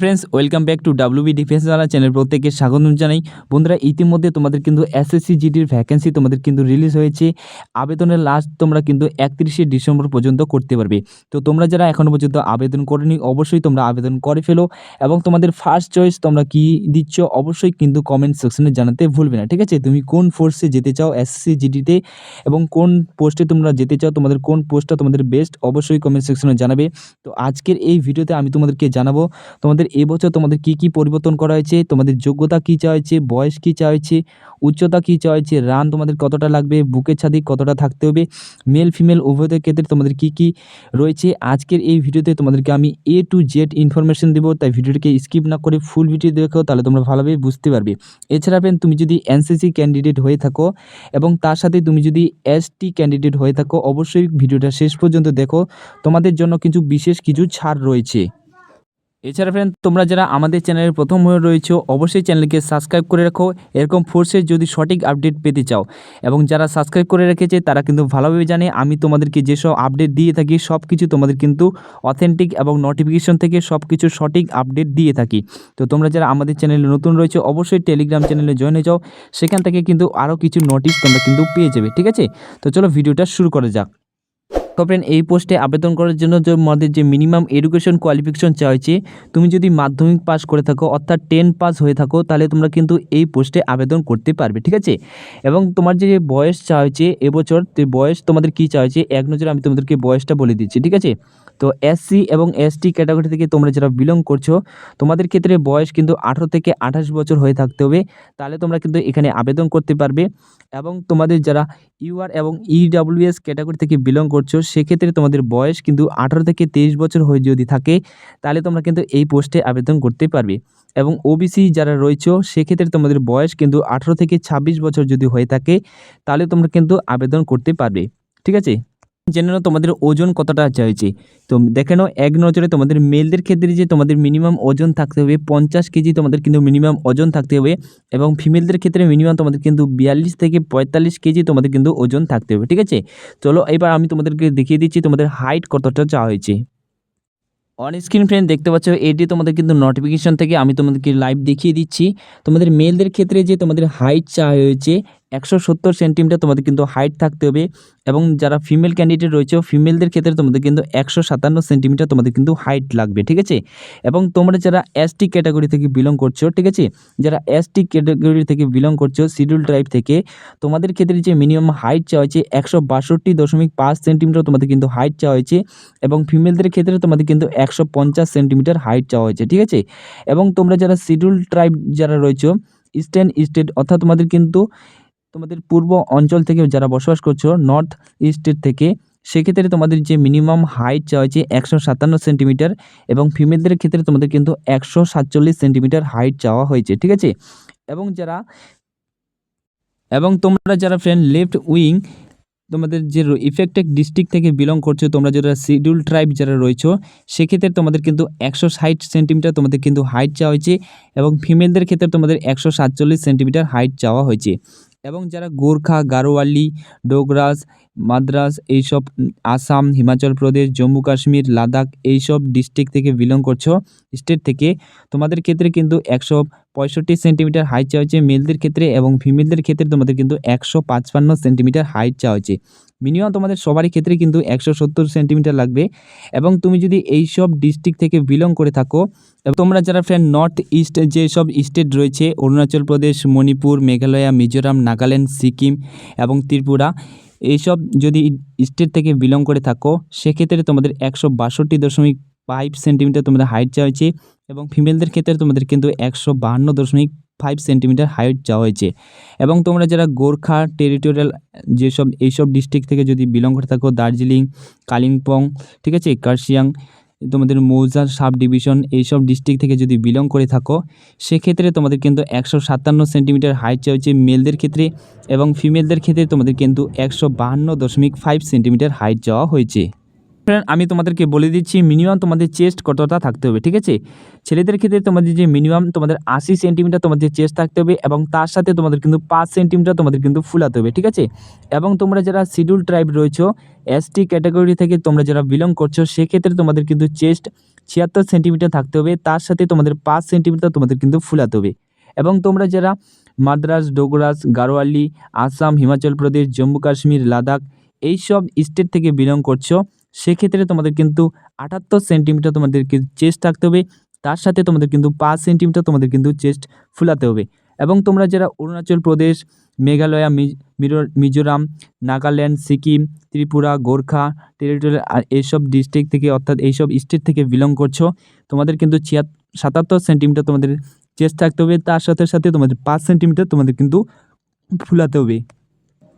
Friends welcome back to WB defence channel প্রত্যেককে স্বাগত জানাই। বন্ধুরা ইতিমধ্যে তোমাদের কিন্তু এসএসসি জিডির ভ্যাকেন্সি তোমাদের কিন্তু রিলিজ হয়েছে। আবেদনের লাস্ট তোমরা কিন্তু 31শে ডিসেম্বর পর্যন্ত করতে পারবে। তো তোমরা যারা এখনও পর্যন্ত আবেদন করোনি অবশ্যই তোমরা আবেদন করে ফেলো এবং তোমাদের ফার্স্ট চয়েস তোমরা কি দিচ্ছ অবশ্যই কিন্তু কমেন্ট সেকশনে জানাতে ভুলবে না, ঠিক আছে? তুমি কোন ফোর্সে যেতে চাও এসএসসি জিডিতে এবং কোন পোস্টে তোমরা যেতে চাও, তোমাদের কোন পোস্টটা তোমাদের বেস্ট অবশ্যই কমেন্ট সেকশনে জানাবে। তো আজকের এই ভিডিওতে আমি তোমাদেরকে জানাবো তোমাদের এবছর তোমাদের কি পরিবর্তন করা হয়েছে, তোমাদের যোগ্যতা কী চাওয়া হয়েছে, বয়স কী চাওয়া হয়েছে, উচ্চতা কী চাওয়া হয়েছে, রান তোমাদের কতটা লাগবে, বুকের ছাদি কতটা থাকতে হবে, মেল ফিমেল উভয়দের ক্ষেত্রে তোমাদের কি রয়েছে। আজকের এই ভিডিওতে তোমাদেরকে আমি A to Z ইনফরমেশন দেবো, তাই ভিডিওটিকে স্কিপ না করে ফুল ভিডিও দেখো, তাহলে তোমরা ভালোভাবে বুঝতে পারবে। এছাড়া তুমি যদি এনসিসি ক্যান্ডিডেট হয়ে থাকো এবং তার সাথে তুমি যদি এসটি ক্যান্ডিডেট হয়ে থাকো অবশ্যই ভিডিওটা শেষ পর্যন্ত দেখো, তোমাদের জন্য কিছু বিশেষ কিছু ছাড় রয়েছে। এছাড়া ফ্রেন্ড তোমরা যারা আমাদের চ্যানেলের প্রথম হয়ে রয়েছো অবশ্যই চ্যানেলকে সাবস্ক্রাইব করে রাখো এরকম ফোর্সের যদি সঠিক আপডেট পেতে চাও। এবং যারা সাবস্ক্রাইব করে রেখেছে তারা কিন্তু ভালোভাবে জানে আমি তোমাদেরকে যেসব আপডেট দিয়ে থাকি সব কিছু তোমাদের কিন্তু অথেন্টিক এবং নোটিফিকেশন থেকে সব কিছু সঠিক আপডেট দিয়ে থাকি। তো তোমরা যারা আমাদের চ্যানেলে নতুন রয়েছে অবশ্যই টেলিগ্রাম চ্যানেলে জয়েন হয়ে যাও, সেখান থেকে কিন্তু আরও কিছু নোটিশ তোমরা কিন্তু পেয়ে যাবে, ঠিক আছে? তো চলো ভিডিওটা শুরু করা যাক। তো ফ্রেন্ড এই পোস্টে আবেদন করার জন্য তোমাদের যে মিনিমাম এডুকেশন কোয়ালিফিকেশন চাওয়া হয়েছে, তুমি যদি মাধ্যমিক পাস করে থাকো অর্থাৎ 10 পাস হয়ে থাকো তাহলে তোমরা কিন্তু এই পোস্টে আবেদন করতে পারবে, ঠিক আছে? এবং তোমার যে বয়স চাওয়া হয়েছে এবছর, তো বয়স তোমাদের কী চাওয়া হয়েছে এক নজরে আমি তোমাদেরকে বয়সটা বলে দিচ্ছি, ঠিক আছে? তো এসসি এবং এসটি ক্যাটাগরি থেকে তোমরা যারা বিলং করছো তোমাদের ক্ষেত্রে বয়স কিন্তু 18 থেকে 28 বছর হয়ে থাকতে হবে, তাহলে তোমরা কিন্তু এখানে আবেদন করতে পারবে। এবং তোমাদের যারা ইউআর এবং ইডব্লিউএস ক্যাটাগরি থেকে বিলং করছো সেক্ষেত্রে তোমাদের বয়স কিন্তু 18 থেকে 23 বছর হয়ে যদি থাকে তাহলে তোমরা কিন্তু এই পোস্টে আবেদন করতে পারবে। এবং ওবিসি যারা রয়েছে সেক্ষেত্রে তোমাদের বয়স কিন্তু 18 থেকে 26 বছর যদি হয়ে থাকে তাহলে তোমরা কিন্তু আবেদন করতে পারবে, ঠিক আছে? জেনে নাও তোমাদের ওজন কতটা চাইছে। তো দেখে নাও এক নজরে তোমাদের মেলদের ক্ষেত্রে যে তোমাদের মিনিমাম ওজন থাকতে হবে 50 কেজি তোমাদের কিন্তু মিনিমাম ওজন থাকতে হবে এবং ফিমেলদের ক্ষেত্রে মিনিমাম তোমাদের কিন্তু 42 থেকে 45 কেজি তোমাদের কিন্তু ওজন থাকতে হবে, ঠিক আছে? চলো এবার আমি তোমাদেরকে দেখিয়ে দিচ্ছি তোমাদের হাইট কতটা চাওয়া হয়েছে। অন স্ক্রিন ফ্রেন্ড দেখতে পাচ্ছ এটি তোমাদের কিন্তু নোটিফিকেশন থেকে আমি তোমাদেরকে লাইভ দেখিয়ে দিচ্ছি। তোমাদের মেলদের ক্ষেত্রে যে তোমাদের হাইট চাওয়া হয়েছে 170 সেন্টিমিটার তোমাদের কিন্তু হাইট থাকতে হবে এবং যারা ফিমেল ক্যান্ডিডেট রয়েছে ফিমেলদের ক্ষেত্রে তোমাদের কিন্তু 157 সেন্টিমিটার তোমাদের কিন্তু হাইট লাগবে, ঠিক আছে? এবং তোমরা যারা এসটি ক্যাটাগরি থেকে বিলং করছো, ঠিক আছে, যারা এসটি ক্যাটাগরি থেকে বিলং করছো শিডিউল ট্রাইব থেকে তোমাদের ক্ষেত্রে যে মিনিমাম হাইট চাওয়া হয়েছে 162.5 সেন্টিমিটার তোমাদের কিন্তু হাইট চাওয়া হয়েছে এবং ফিমেলদের ক্ষেত্রে তোমাদের কিন্তু 150 সেন্টিমিটার হাইট চাওয়া হয়েছে, ঠিক আছে? এবং তোমরা যারা শিডিউল ট্রাইব যারা রয়েছে ইস্টার্ন স্টেট অর্থাৎ তোমাদের পূর্ব অঞ্চল থেকে যারা বসবাস করছো নর্থ ইস্টের থেকে, সেক্ষেত্রে তোমাদের যে মিনিমাম হাইট চাওয়া হয়েছে 157 সেন্টিমিটার এবং ফিমেলদের ক্ষেত্রে তোমাদের কিন্তু 147 সেন্টিমিটার হাইট চাওয়া হয়েছে, ঠিক আছে? এবং তোমরা যারা ফ্রেন্ড লেফট উইং তোমাদের যে ইফেক্টেড ডিস্ট্রিক্ট থেকে বিলং করছো তোমরা যারা শিডিউল ট্রাইব যারা রয়েছো সেক্ষেত্রে তোমাদের কিন্তু 160 সেন্টিমিটার তোমাদের কিন্তু হাইট চাওয়া হয়েছে এবং ফিমেলদের ক্ষেত্রে তোমাদের 147 সেন্টিমিটার হাইট চাওয়া হয়েছে। এবং যারা গোর্খা, গারোয়ালি, ডোগরাস, মাদ্রাস এইসব আসাম, হিমাচল প্রদেশ, জম্মু কাশ্মীর, লাদাখ এইসব ডিস্ট্রিক্ট থেকে বিলং করছো স্টেট থেকে তোমাদের ক্ষেত্রে কিন্তু 165 সেন্টিমিটার হাইট চাওয়া হয়েছে মেলদের ক্ষেত্রে এবং ফিমেলদের ক্ষেত্রে তোমাদের কিন্তু 155 সেন্টিমিটার হাইট চাওয়া হয়েছে। মিনিমাম তোমাদের সবারই ক্ষেত্রে কিন্তু 170 সেন্টিমিটার লাগবে। এবং তুমি যদি এইসব ডিস্ট্রিক্ট থেকে বিলং করে থাকো এবং তোমরা যারা ফ্রেন্ড নর্থ ইস্ট যেসব স্টেট রয়েছে অরুণাচল প্রদেশ, মণিপুর, মেঘালয়, মিজোরাম, নাগাল্যান্ড, সিকিম এবং ত্রিপুরা এইসব যদি স্টেট থেকে বিলং করে থাকো সেক্ষেত্রে তোমাদের 162.5 সেন্টিমিটার তোমাদের হাইট চাওয়া হয়েছে এবং ফিমেলদের ক্ষেত্রে তোমাদের কিন্তু 152.5 সেন্টিমিটার হাইট চাওয়া হয়েছে। এবং তোমরা যারা গোর্খা টেরিটোরিয়াল এইসব ডিস্ট্রিক্ট থেকে যদি বিলং করে থাকো দার্জিলিং, কালিম্পং, ঠিক আছে, কার্শিয়াং, তোমাদের মৌজা সাব ডিভিশন এইসব ডিস্ট্রিক্ট থেকে যদি বিলং করে থাকো সেক্ষেত্রে তোমাদের কিন্তু 157 সেন্টিমিটার হাইট চাওয়া হয়েছে মেলদের ক্ষেত্রে এবং ফিমেলদের ক্ষেত্রে তোমাদের কিন্তু 152.5 সেন্টিমিটার হাইট চাওয়া হয়েছে। ফ্রেন্ড আমি তোমাদেরকে বলে দিচ্ছি মিনিমাম তোমাদের চেস্ট কতটা থাকতে হবে, ঠিক আছে। ছেলেদের ক্ষেত্রে তোমাদের যে মিনিমাম তোমাদের 80 সেন্টিমিটার তোমাদের চেস্ট থাকতে হবে এবং তার সাথে তোমাদের কিন্তু 5 সেন্টিমিটার তোমাদের কিন্তু ফুলাতে হবে, ঠিক আছে। এবং তোমরা যারা শিডিউল ট্রাইব রয়েছো, এসটি ক্যাটাগরি থেকে তোমরা যারা বিলং করছো, সেক্ষেত্রে তোমাদের কিন্তু চেস্ট 76 সেন্টিমিটার থাকতে হবে, তার সাথে তোমাদের 5 সেন্টিমিটার তোমাদের কিন্তু ফুলাতে হবে। এবং তোমরা যারা মাদ্রাজ, ডোগরাস, গাড়োয়ালি, আসাম, হিমাচল প্রদেশ, জম্মু কাশ্মীর, লাদাখ এইসব স্টেট থেকে বিলং করছো, সেক্ষেত্রে তোমাদের কিন্তু 78 সেন্টিমিটার তোমাদের চেস্ট থাকতে হবে, তার সাথে তোমাদের কিন্তু 5 সেন্টিমিটার তোমাদের কিন্তু চেস্ট ফুলাতে হবে। এবং তোমরা যারা অরুণাচল প্রদেশ, মেঘালয়া, মিজোরাম, নাগাল্যান্ড, সিকিম, ত্রিপুরা, গোর্খা টেরিটরিয়াল আর এইসব ডিস্ট্রিক্ট থেকে অর্থাৎ এইসব স্টেট থেকে বিলং করছো, তোমাদের কিন্তু 77 সেন্টিমিটার তোমাদের চেস্ট থাকতে হবে, তার সাথে সাথে তোমাদের 5 সেন্টিমিটার তোমাদের কিন্তু ফুলাতে হবে।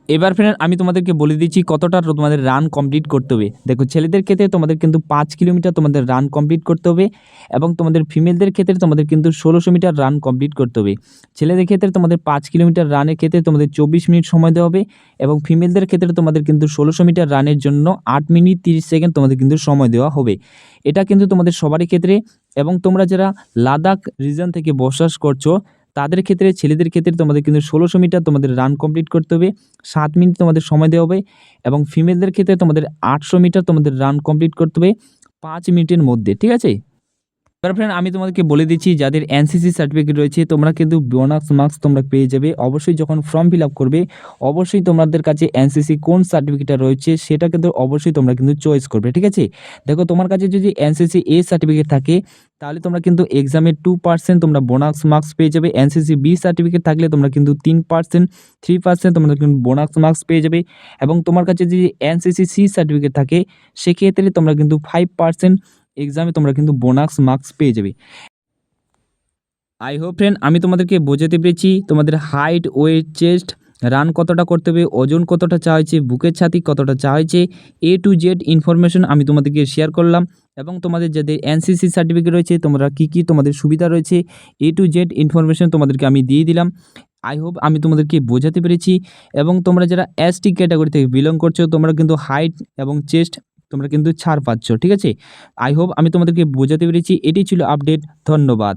এবার ফ্রেন্ড আমি তোমাদেরকে বলে দিচ্ছি কতটা তোমাদের রান কমপ্লিট করতে হবে। দেখো ছেলেদের ক্ষেত্রে তোমাদের কিন্তু 5 কিলোমিটার তোমাদের রান কমপ্লিট করতে হবে এবং তোমাদের ফিমেলদের ক্ষেত্রে তোমাদের কিন্তু 1600 মিটার রান কমপ্লিট করতে হবে। ছেলেদের ক্ষেত্রে তোমাদের 5 কিলোমিটার রানের ক্ষেত্রে তোমাদের 24 মিনিট সময় দেওয়া হবে এবং ফিমেলদের ক্ষেত্রে তোমাদের কিন্তু 1600 মিটার রানের জন্য 8 মিনিট 30 সেকেন্ড তোমাদের কিন্তু সময় দেওয়া হবে। এটা কিন্তু তোমাদের সবারই ক্ষেত্রে। এবং তোমরা যারা লাদাখ রিজন থেকে বসবাস করছো, তাদের ক্ষেত্রে ছেলেদের ক্ষেত্রে তোমাদের কিন্তু 1600 মিটার তোমাদের রান কমপ্লিট করতে হবে, 7 মিনিট তোমাদের সময় দেওয়া হবে। এবং ফিমেলদের ক্ষেত্রে তোমাদের 800 মিটার তোমাদের রান কমপ্লিট করতে হবে 5 মিনিটের মধ্যে, ঠিক আছে। এবার ফ্রেন্ড আমি তোমাদেরকে বলে দিচ্ছি যাদের এনসিসি সার্টিফিকেট রয়েছে তোমরা কিন্তু বোনাস মার্কস তোমরা পেয়ে যাবে। অবশ্যই যখন ফর্ম ফিল আপ করবে অবশ্যই তোমাদের কাছে এনসিসি কোন সার্টিফিকেটটা রয়েছে সেটা কিন্তু অবশ্যই তোমরা কিন্তু চয়েস করবে, ঠিক আছে। দেখো তোমার কাছে যদি এনসিসি এ সার্টিফিকেট থাকে তাহলে তোমরা কিন্তু এক্সামে 2% তোমরা বোনাস মার্কস পেয়ে যাবে। এনসিসি বি সার্টিফিকেট থাকলে তোমরা কিন্তু 3%, 3% তোমরা কিন্তু বোনাস মার্কস পেয়ে যাবে। এবং তোমার কাছে যদি এনসিসি সি সার্টিফিকেট থাকে সেক্ষেত্রে তোমরা কিন্তু 5% এক্সামে তোমরা কিন্তু বোনাস মার্কস পেয়ে যাবে। আই হোপ ফ্রেন্ড আমি তোমাদেরকে বোঝাতে পেরেছি তোমাদের হাইট, ওয়েট, চেস্ট, রান কতটা করতে হবে, ওজন কতটা চা হয়েছে, বুকের ছাতি কতটা চা হয়েছে, এ টু জেড ইনফরমেশন আমি তোমাদেরকে শেয়ার করলাম। এবং তোমাদের যাদের এনসিসি সার্টিফিকেট রয়েছে তোমরা কী তোমাদের সুবিধা রয়েছে এ টু জেড ইনফরমেশন তোমাদেরকে আমি দিয়ে দিলাম। আই হোপ আমি তোমাদেরকে বোঝাতে পেরেছি। এবং তোমরা যারা এসটি ক্যাটাগরি থেকে বিলং করছো তোমরা কিন্তু হাইট এবং চেস্ট তোমরা কিন্তু ছাড় পাচ্ছ, ঠিক আছে। আই হোপ আমি তোমাদেরকে বোঝাতে পেরেছি। এটি ছিল আপডেট। ধন্যবাদ।